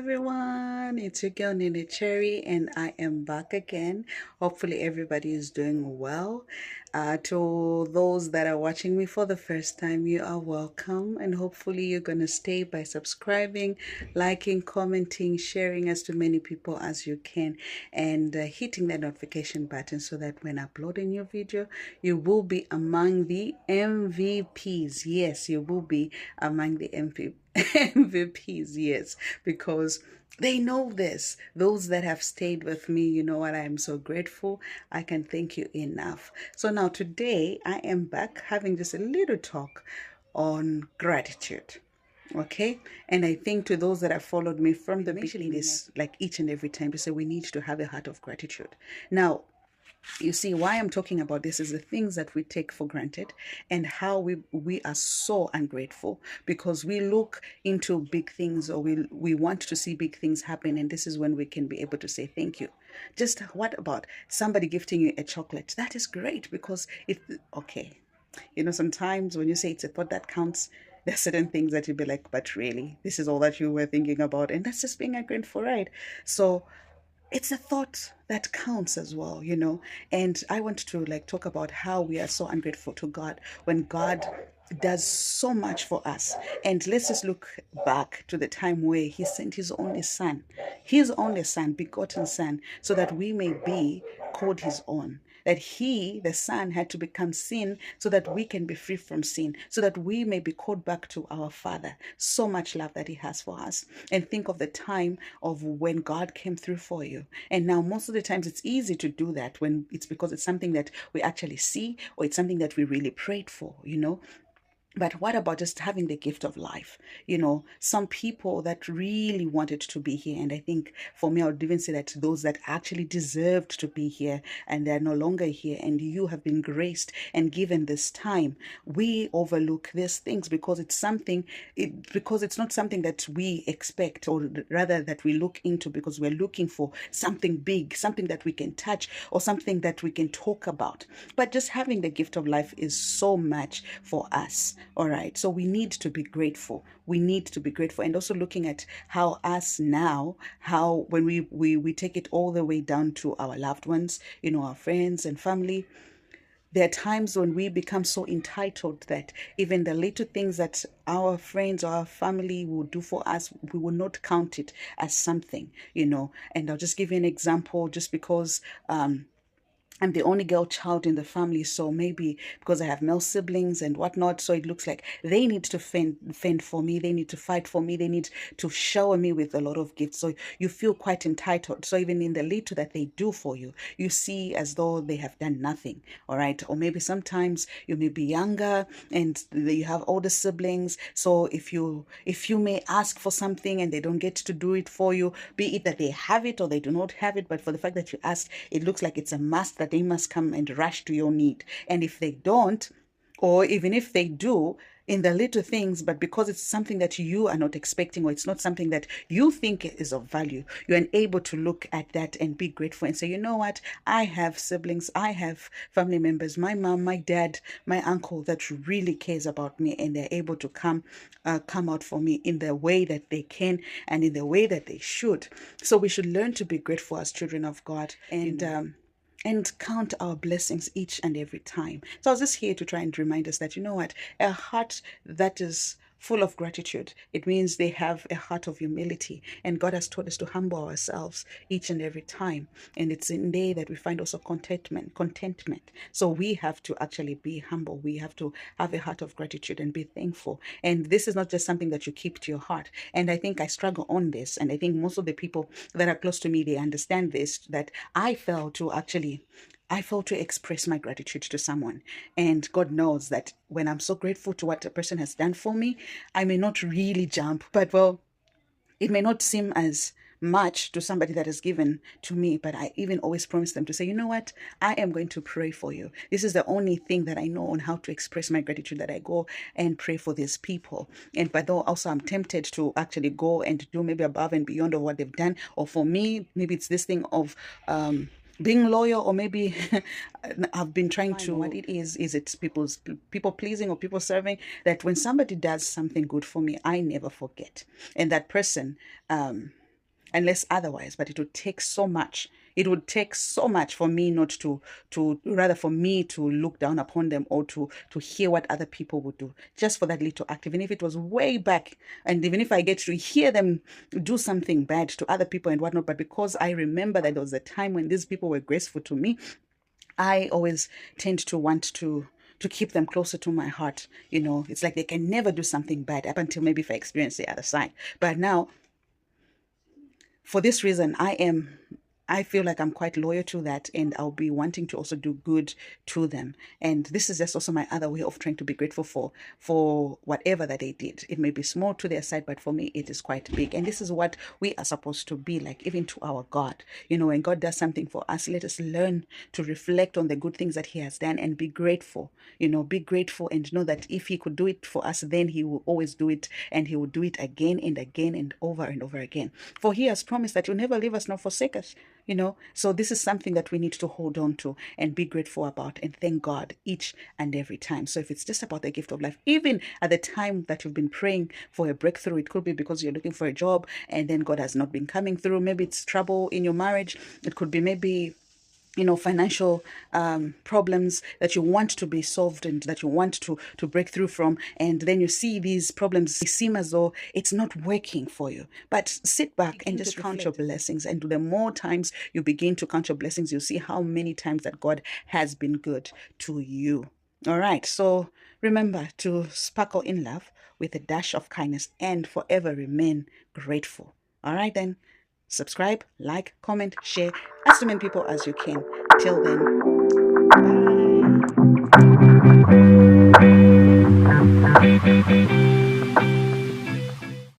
everyone, it's your girl Nene Cherry, and I am back again. Hopefully, everybody is doing well. To those that are watching me for the first time, you are welcome, and hopefully, you're going to stay by subscribing, liking, commenting, sharing as to many people as you can, and hitting that notification button so that when I upload a new video, you will be among the MVPs. Yes, you will be among the MVPs, yes, because they know this. Those that have stayed with me, you know what? I am so grateful. I can thank you enough. So now today I am back having just a little talk on gratitude. Okay, and I think to those that have followed me from the beginning, this like each and every time to say we need to have a heart of gratitude. Now, you see, why I'm talking about this is the things that we take for granted and how we are so ungrateful because we look into big things, or we want to see big things happen, and this is when we can be able to say thank you. Just what about somebody gifting you a chocolate? That is great because okay, you know, sometimes when you say it's a thought that counts, there are certain things that you'd be like, but really, this is all that you were thinking about, and that's just being ungrateful, right? So it's a thought that counts as well, you know. And I want to like talk about how we are so ungrateful to God when God does so much for us. And let's just look back to the time where he sent his only son, begotten son, so that we may be called his own. That he, the son, had to become sin so that we can be free from sin, so that we may be called back to our Father. So much love that he has for us. And think of the time of when God came through for you. And now most of the times it's easy to do that when it's because it's something that we actually see, or it's something that we really prayed for, you know. But what about just having the gift of life? You know, some people that really wanted to be here. And I think for me, I would even say that those that actually deserved to be here and they're no longer here, and you have been graced and given this time. We overlook these things because because it's not something that we expect, or rather that we look into because we're looking for something big, something that we can touch, or something that we can talk about. But just having the gift of life is so much for us. All right, so we need to be grateful. We need to be grateful, and also looking at how us now, how when we take it all the way down to our loved ones, you know, our friends and family. There are times when we become so entitled that even the little things that our friends or our family will do for us, we will not count it as something, you know. And I'll just give you an example, just because I'm the only girl child in the family, so maybe because I have male siblings and whatnot, so it looks like they need to fend for me, they need to fight for me, they need to shower me with a lot of gifts. So you feel quite entitled. So even in the little that they do for you, you see as though they have done nothing, all right? Or maybe sometimes you may be younger and you have older siblings. So if you may ask for something and they don't get to do it for you, be it that they have it or they do not have it, but for the fact that you asked, it looks like it's a must that they must come and rush to your need. And if they don't, or even if they do, in the little things, but because it's something that you are not expecting, or it's not something that you think is of value, you're unable to look at that and be grateful and say, you know what, I have siblings, I have family members, my mom, my dad, my uncle that really cares about me, and they're able to come out for me in the way that they can and in the way that they should. So we should learn to be grateful as children of God, and count our blessings each and every time. So I was just here to try and remind us that, you know what, a heart that is full of gratitude, it means they have a heart of humility, and God has taught us to humble ourselves each and every time, and it's in there that we find also contentment. So we have to actually be humble, we have to have a heart of gratitude and be thankful. And this is not just something that you keep to your heart. And I think I struggle on this, and I think most of the people that are close to me, they understand this, that I fail to express my gratitude to someone. And God knows that when I'm so grateful to what a person has done for me, I may not really jump, but well, it may not seem as much to somebody that has given to me, but I even always promise them to say, you know what, I am going to pray for you. This is the only thing that I know on how to express my gratitude, that I go and pray for these people. And but though also I'm tempted to actually go and do maybe above and beyond of what they've done, or for me, maybe it's this thing of being loyal, or maybe I've been trying to, what it is it's people pleasing or people serving, that when somebody does something good for me, I never forget. And that person unless otherwise. But it would take so much. It would take so much for me not to rather for me to look down upon them, or to hear what other people would do, just for that little act, even if it was way back, and even if I get to hear them do something bad to other people and whatnot. But because I remember that there was a time when these people were graceful to me, I always tend to want to keep them closer to my heart. It's like they can never do something bad up until maybe if I experience the other side. But now, for this reason, I feel like I'm quite loyal to that, and I'll be wanting to also do good to them. And this is just also my other way of trying to be grateful for whatever that they did. It may be small to their side, but for me, it is quite big. And this is what we are supposed to be like, even to our God. When God does something for us, let us learn to reflect on the good things that He has done and be grateful. Be grateful and know that if He could do it for us, then He will always do it, and He will do it again and again and over again. For He has promised that He'll never leave us nor forsake us. So this is something that we need to hold on to and be grateful about and thank God each and every time. So if it's just about the gift of life, even at the time that you've been praying for a breakthrough, it could be because you're looking for a job and then God has not been coming through. Maybe it's trouble in your marriage. It could be maybe financial problems that you want to be solved and that you want to break through from. And then you see these problems seem as though it's not working for you. But sit back and just count your blessings. And the more times you begin to count your blessings, you'll see how many times that God has been good to you. All right. So remember to sparkle in love with a dash of kindness and forever remain grateful. All right, then. Subscribe, like, comment, share as many people as you can. Till then, bye.